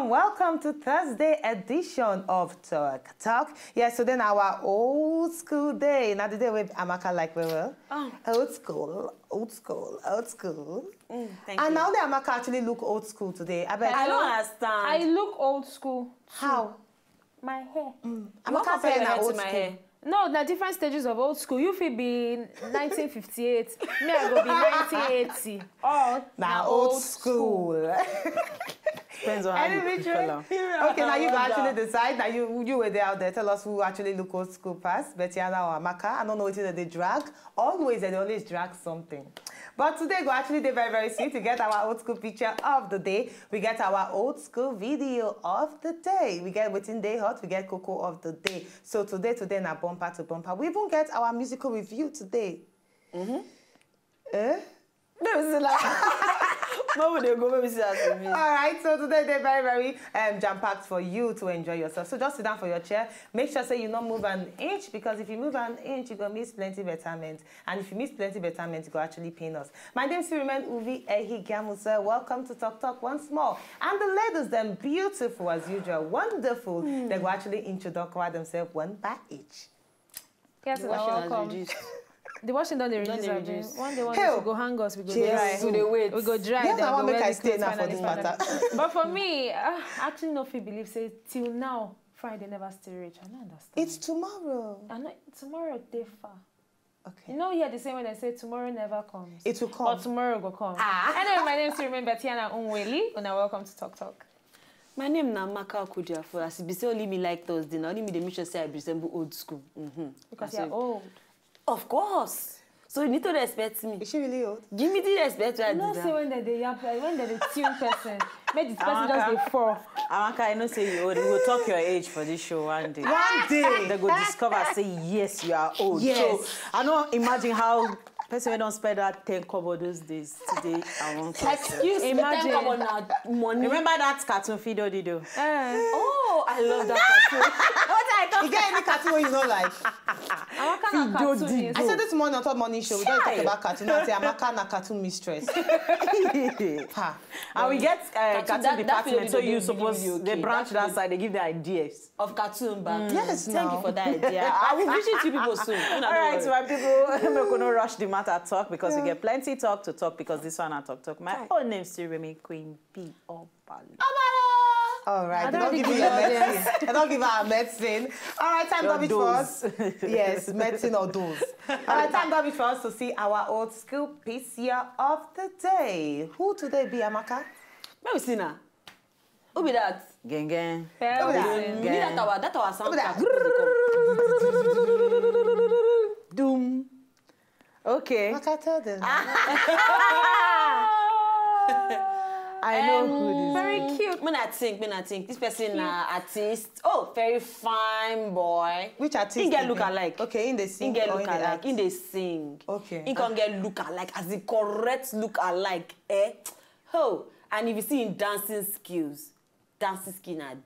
Welcome to Thursday edition of Talk Talk. Yes, so then our old school day. Now the day with Amaka like we will. Oh. Old school. Thank and you. now the Amaka actually look old school today. I don't understand. I look old school. How? My hair. Amaka say na old my school. hair. No, there are different stages of old school. You feel be 1958. Me, I go be 1980. Oh, Now old school. Depends on how you color. Okay, now you can actually decide. Now you were there out there. Tell us who actually look old school past, Betiana or Amaka. I don't know what it is they drag. Always, they always drag something. But today, go actually they very, very sweet to get our old school picture of the day. We get our old school video of the day. We get Within Day Hot. We get Coco of the day. So today, now bumper to bumper. We even get our musical review today. No, they go maybe see that. All right, so today they're very, very jam-packed for you to enjoy yourself. So just sit down for your chair. Make sure say you not move an inch, because if you move an inch, you're going to miss plenty betterment. And if you miss plenty betterment, you go actually pain us. My name is Sirimen Uvi Ehigamusa. Welcome to Talk Talk once more. And the ladies, them beautiful as usual, wonderful. They will actually introduce themselves one by each. yes, welcome. The washing done the reduce. One day, to go hang us, we go dry. We go dry. Yes, then I want go to make wear I the stay clothes now for finally, this finally. matter. But for me, actually no feel believe say till now Friday never still reach. I don't understand. It's tomorrow. I know tomorrow day far. Okay. You know here the same when they say tomorrow never comes. It will come. But tomorrow will come. Anyway, my name is Remember Tiana Unweli, and welcome to Talk Talk. My name is Amaka Okudiafo. As you say, only me like Thursday. Now only me the mission say I resemble old school. Because you're old. Of course. So you need to respect me. Is she really old? Give me the respect I No, deserve. say when they tune person, make this person just be four. Amaka, I know say you old. We will talk your age for this show one day. One day. They go discover, say, yes, you are old. Yes. So, I don't imagine how person don't spend that 10 kobo those days. Today, I want to Excuse me, Imagine. come on now, money. Remember that cartoon, Fido Dido? Oh, I love that cartoon. You get any cartoon you don't like? Amaka na cartoon is. I said this morning on Top Morning Show, we don't talk about cartoon. I say Amaka na cartoon mistress. Ha. And we get cartoon that department, so Fido you Dido suppose, video, okay. they branch That that side, they give the ideas. Of cartoon back. Yes, Thank now. you for that idea. I will visit you people soon. All right, so my people, I'm not going to rush the matter talk because we get plenty talk to talk because this one I talk. My own name is Remy Queen P. Obalo. All right, I don't don't give give you you your medicine. I don't give her a medicine. All right, time garbage for us. Yes, medicine or dose. All right, time garbage for us to see our old school piece here of the day. Who today be Amaka? Where we see now? Who be that? Gang gang. Person. We need that our sound. that? Doom. Okay. Amaka, tell them. I know who this Very cute. When I think, this person artist. Oh, very fine boy. Which artist? He get is look it? alike. Okay, in the He sing get or look in the alike. act? In the sing. Okay. He can get look alike as the correct look alike. Oh, and if you see him dancing skills I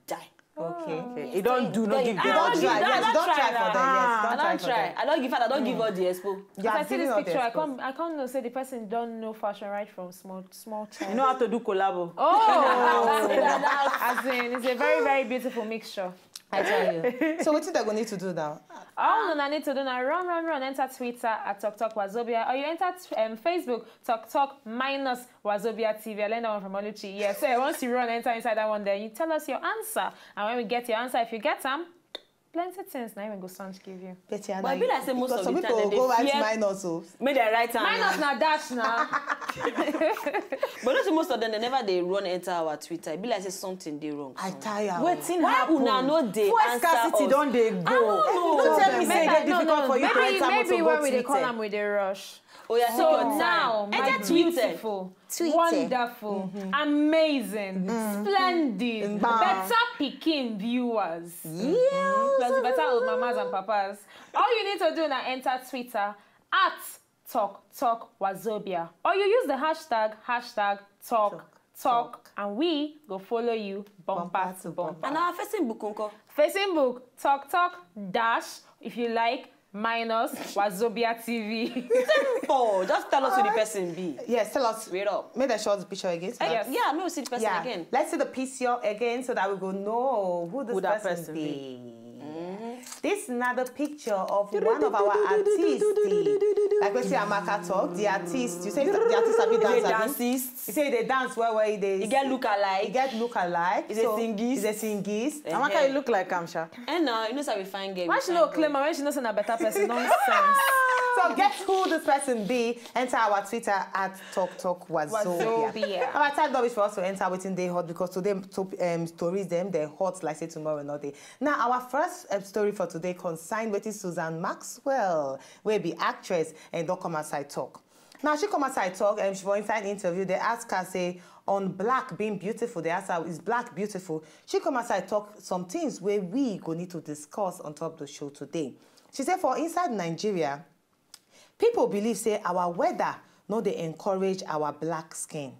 die. Okay. You don't do, not give You don't them. try. Yes, don't try for them. Yes, I don't try. I don't give her. I don't give her the expo. You If are I see giving this out the picture, exposure. I can't know say the person don't know fashion right from small child. You know how to do collabo. Oh, as in, it's a very, very beautiful mixture. I tell you. So what are they going to need to do now? All I need to do now, run, enter Twitter at Talk Talk Wazobia, or you enter Facebook, Talk Talk minus Wazobia TV. I learned that one from Oluchi. Yeah, so once you run, enter inside that one there, you tell us your answer. And when we get your answer, if you get them, plenty things now even go Sanj give you. But yeah, But I feel like say most of some the people time go they right fear- minus. So. Make their right hand. Minus na dash now. But not most of them, they never they run enter our Twitter. It be like say something they wrong. I tire. Wetin Why happen? una no dey Fuel answer scarcity us? don dey go. I don't know. Don't tell me say e dey No, difficult for you to enter motor maybe go when we dey call Twitter. them with the rush. Oh yeah, take So your time. now, my Enter Twitter. beautiful, Twitter. wonderful, amazing, splendid, better Peking viewers. Plus better old mamas and papas. All you need to do now enter Twitter @TalkTalkWazobia. Or you use the hashtag #TalkTalk and we go follow you bumper to bumper. And our Facebook nko. Facebook, TalkTalk- if you like, minus Wazobia TV. Oh, just tell us who the person be. Yes, tell us. Wait up. Make the show the picture again. So Yes. Yeah, me will see the person yeah. again. Let's see the picture again so that we go know who this that person person be. This is another picture of one of our artists. Like we say Amaka talk, the artist. You say the artist have been They dancing. dances. You say they dance where they. You get look He alike. get look alike. He's a singist. He's a singist. Amaka, you look like Kamsha. And now you know how we find game. Why she no claim her when she knows a better person? Nonsense. So guess who this person be? Enter our Twitter @TalkTalkWazobia. Wazobia. Our time is for us to enter within they hot because today stories them they're hot like say tomorrow not day. Now our first story for today consigned with Susan Maxwell, will be actress and don't come outside talk. Now she come outside talk and she for inside interview they ask her say on black being beautiful. They ask her is black beautiful. She come outside talk some things where we go need to discuss on top of the show today. She said for inside Nigeria. People believe, say, our weather, no, they encourage our black skin.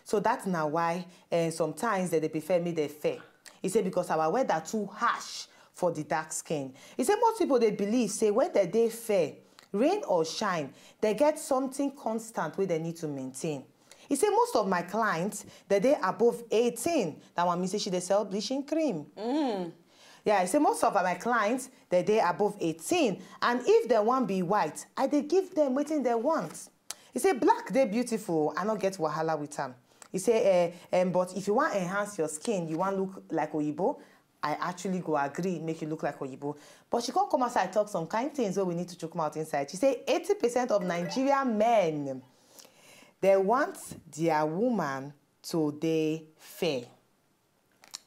So that's now why sometimes they prefer me, they fair. He said, because our weather too harsh for the dark skin. He said, most people, they believe, say, when they fair, rain or shine, they get something constant where they need to maintain. He said, most of my clients, they above 18. That one means they sell bleaching cream. Yeah, I say most of my clients, they above 18. And if they want be white, I they give them what they want. He say black, they beautiful. I don't get wahala with them. He say, but if you want to enhance your skin, you want look like Oyibo, I actually go agree, make you look like Oyibo. But she can't come outside talk some kind of things where we need to choke them out inside. She say 80% of Nigerian men, they want their woman to be fair.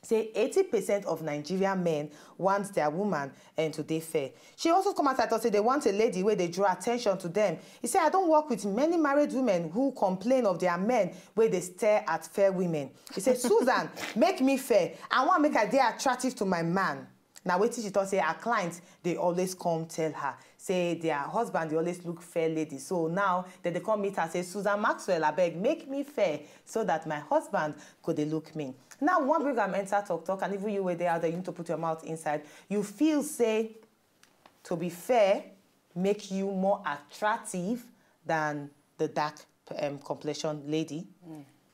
Say 80% of Nigerian men want their woman and to be fair. She also come out and say they want a lady where they draw attention to them. He said, I don't work with many married women who complain of their men where they stare at fair women. He said, Susan, make me fair. I want to make her there attractive to my man. Now, wait till she thought, say, her clients, they always come tell her, say, their husband, they always look fair lady. So now, that they come meet her, say, Susan Maxwell, I beg, make me fair so that my husband could they look me. Now, one program enter talk, and even you were there, you need to put your mouth inside. You feel, say, to be fair, make you more attractive than the dark complexion lady.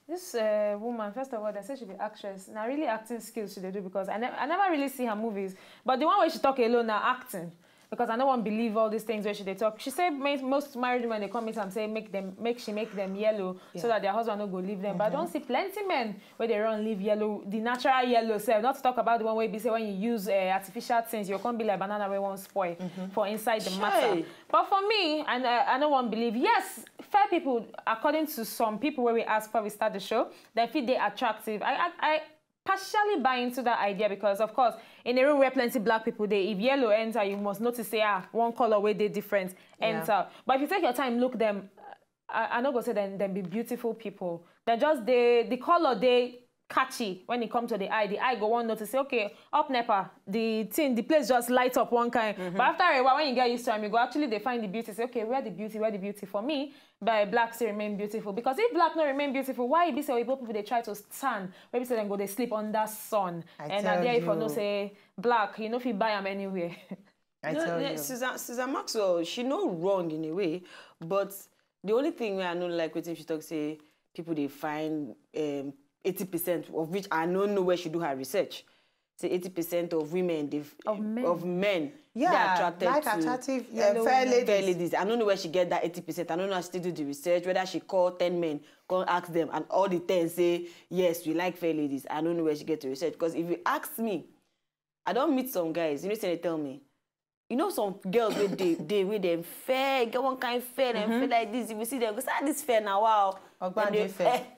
This woman, first of all, they say she be actress. Now, really acting skills she they do because I never really see her movies. But the one where she talk alone now acting. Because I don't want to believe all these things where she they talk. She said most married women they come meet and say make them yellow so that their husband don't go leave them. But I don't see plenty men where they run leave yellow, the natural yellow self. Not to talk about the one where you say when you use artificial things, you can't be like banana where won't spoil for inside the matter. But for me, I don't want to believe. Yes, fair people, according to some people where we asked before we start the show, they feel they attractive. I partially buy into that idea because, of course, in a room where plenty black people there, if yellow enter, you must notice, say, one color where they different enter. Yeah. But if you take your time, look them, I not go say them be beautiful people. They're just, the color, they catchy when it comes to the eye go on notice, say, okay, up NEPA, the place just lights up one kind. But after a while, when you get used to them, you go actually they find the beauty, say, okay, where the beauty? For me, but black still remain beautiful. Because if black not remain beautiful, why be say people they try to stand, maybe say then go they sleep under sun. And there if you no say black, you know if you buy them anywhere. Susan Maxwell, she no wrong in a way, but the only thing where I know like when she talk say people they find 80% of which I don't know where she do her research. Say 80% of women, of men, yeah, they're attracted to fair ladies. I don't know where she get that 80%. I don't know how she still do the research, whether she call 10 men, go ask them, and all the 10 say, yes, we like fair ladies. I don't know where she get the research. Because if you ask me, I don't meet some guys, you know, say they tell me, you know, some girls with them fair, get one kind fair, and feel like this. If you see them, go say, this fair now, wow.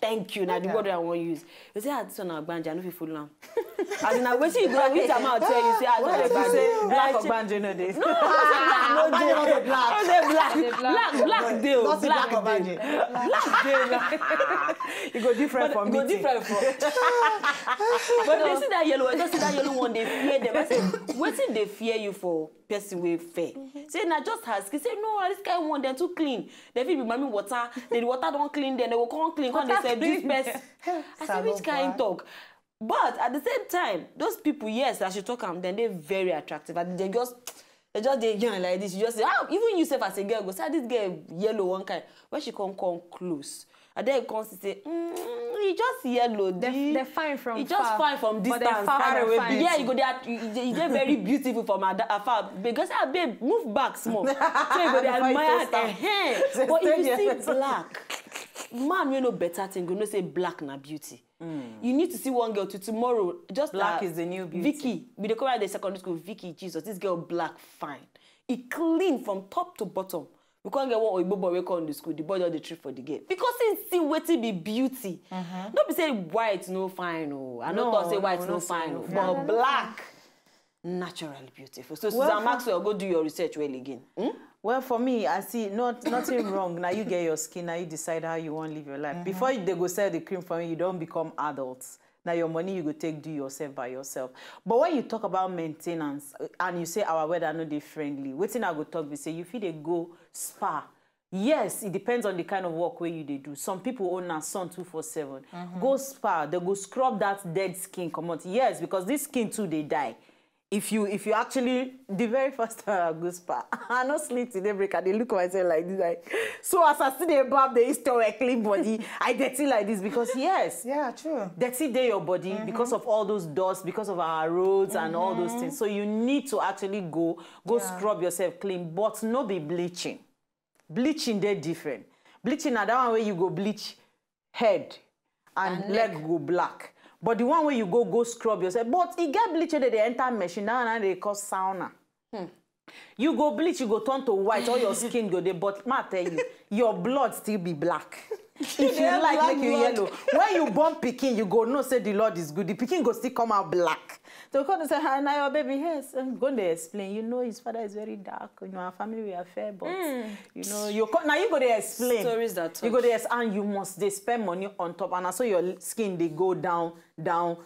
Thank you. Now the word I want to use. You say, this one Ogbanje, I know if you follow them. As in, I wait till you go with them out tell you say, I don't say black Ogbanje no day. No, black deal. Black Ogbanje. You go different from me. Go different from. But they see that yellow. I just see that yellow one. They fear them. I say, what did they fear you for? Person with fair. Say now just ask. He say no, this guy want them too clean. They feel be mommy water. The water don't clean. Then they will come clean. When they say this person. I say which kind talk. But at the same time, those people, yes, I should talk them. Then they're very attractive. And they just young like this. You just say, even yourself as a girl go say this girl yellow one kind. When she come close. And then it comes to say, he just yellow. They're fine from far. He just fine from distance. But they're far away. Yeah, you go there. They're very beautiful from afar. Because babe, move back small. So you go there admire her hair. But if you see black, man, you know better thing. You know say black na beauty. You need to see one girl to tomorrow. Just black is the new beauty. Vicky, we dey come out the secondary school. Vicky, Jesus, this girl black fine. It clean from top to bottom. We can't get one Oyibo boy we come to school. The boy does the trick for the girl because he see wetin be beauty. Don't be say white no fine oh. I know don't say white no fine oh. But black naturally beautiful. So Susan Maxwell, go do your research well again. Well, for me, I see nothing wrong. Now you get your skin. Now you decide how you want to live your life. Before they go sell the cream for you, you don't become adults. Now your money you go take do yourself by yourself. But when you talk about maintenance and you say our weather no dey friendly, wetin I go talk be say you feel they go spa. Yes, it depends on the kind of work where you they do. Some people own a sun 247. Go spa, they go scrub that dead skin come out. Yes, because this skin too they die. If you actually the very first time I go spa, I no sleep today break and they look at myself like this like so as I see the bath they still a clean body, I dirty like this because yes. Yeah, true. Dirty day your body because of all those dust, because of our roads and all those things. So you need to actually go scrub yourself clean, but no be bleaching. Bleaching they're different. Bleaching are that one where you go bleach head and leg go black. But the one where you go scrub yourself, but it get bleach that they enter machine now and they call sauna. You go bleach, you go turn to white, all your skin go there. But ma tell you, your blood still be black. If you like make you yellow. When you born pikin, you go no say the Lord is good. The pikin go still come out black. So come and say, hi, now your baby, yes. I'm going to explain. You know his father is very dark. You know, our family we are fair, but you know, now you go to explain. Stories that touch. You go to and you must they spend money on top, and so your skin they go down. So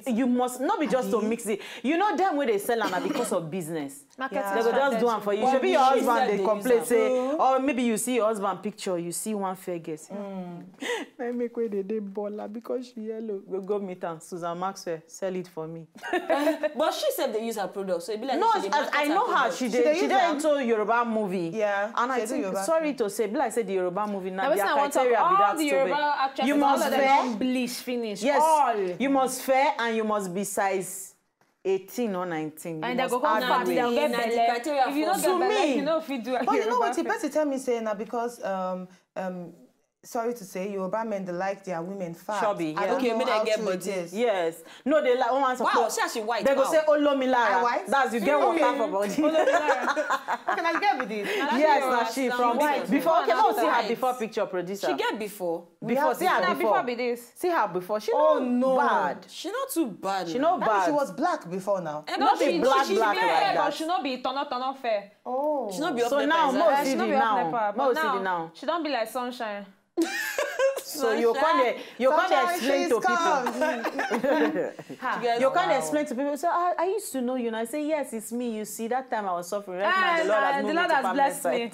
you must not be just to mix it. You know them where they sell and because of business. They go just do one for you. Should be your husband. They complain say, or maybe you see your husband picture. You see one fair guess. I make way they baller because she yellow. We go meet her. Susan Maxwell sell it for me. But she said they use her product, so it be like no. I know her. She did into Yoruba movie. Yeah. And I think sorry to say, but I said the Yoruba movie now. The criteria be that Yoruba you must fair. Bleach finish. Yes. All. You must fair and you must be size 18 or 19. And they go come fat. They'll get belly. If you don't get belly, you know if you do. But you know what? The person tell me saying that because sorry to say, Yoruba men they like their women fat. Chubby, yeah. I don't know how get true it is. Yes. No, they like one wow, she actually white. They go say Olomilara. White? That's you get water for body. Can I get with this? Yes, now she from white. Before. Okay, no, see her before picture producer. She get before. Before, see her before be this. See her before. She no bad. She not too bad. She not bad. She was black before now. Not be black like that. But she not be turn up fair. Oh. She not be up so now, Mo see now. now. She don't be like sunshine. So you can't explain to people. You can't explain to people. So I used to know you, and I say yes, it's me. You see, that time I was suffering. Right now, the Lord has blessed me.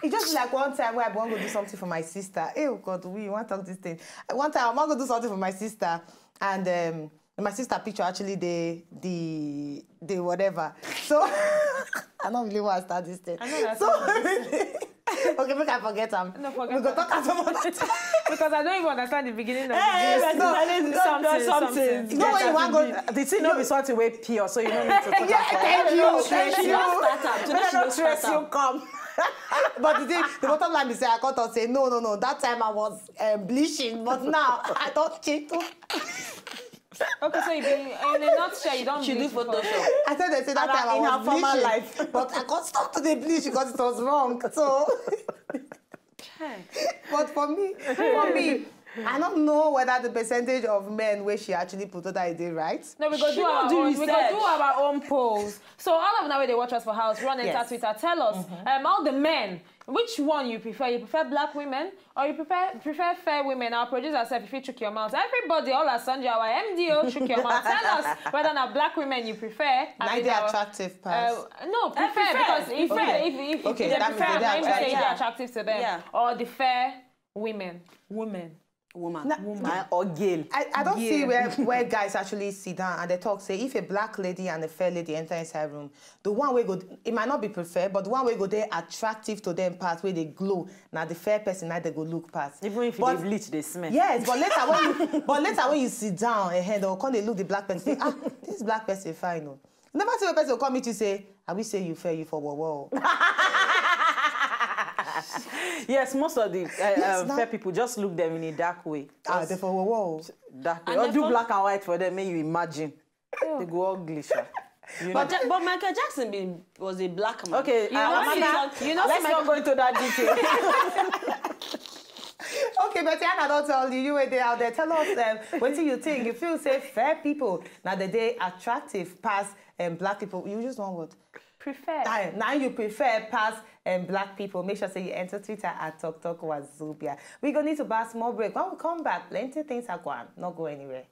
It's just like one time where I want to do something for my sister. Oh God, we want to talk this thing. One time I want to do something for my sister, and my sister picture actually the whatever. So I don't really want to start this thing. I know that. So okay, we can forget them. No, forget we go talk at some other time. Because I don't even understand the beginning of something. You know when you want to go, the thing not be something way pure, so you don't need to talk thank you. She don't start up. When no stress you come. But the bottom line is I can't say no. That time I was bleaching, but now I don't cheat. Okay, so you be in a nutshell, you don't She do bleach before. Photoshop. I said they say that time I in her was former bleaching, life. but I got stuck to the bleach because it was wrong. So, but for me, I don't know whether the percentage of men where she actually put that I did right. No, we go do our own. We go do our own polls. So all of now, they watch us for house, run enter Twitter. Tell us, all the men, which one you prefer? You prefer black women or you prefer fair women? Our producer said, if you trick your mouth, everybody, all our Sanjay, our MDO, trick your mouth. Tell us whether now black women you prefer. Like the attractive part. No, prefer because if they prefer, they're attractive to them, or the fair women. Woman. Or girl. I don't see where guys actually sit down and they talk, say, if a black lady and a fair lady enter inside room, the one way go, it might not be preferred, but the one way go there attractive to them part where they glow. Now the fair person, now they go look past. Even if they bleach, they smell. Yes, but later when you sit down ahead, or when they look the black person, say, this black person fine. No. You never see a person will come meet you say, I will say you fair, you for wow. Yes, most of the fair people just look them in a dark way. Therefore, whoa. Dark way. Or do black and white for them, make you imagine. They go ugly, sha. But Michael Jackson was a black man. Okay, let's not go into that detail. Okay, but Anna, don't tell you were there out there. Tell us what do you think? You feel say fair people now the day attractive past black people. You use one word. Prefer. Now you prefer past black people. Make sure say you enter Twitter at TalkTalk Wazobia. We're gonna need to buy a small break. When we come back, plenty of things are going. Not go anywhere.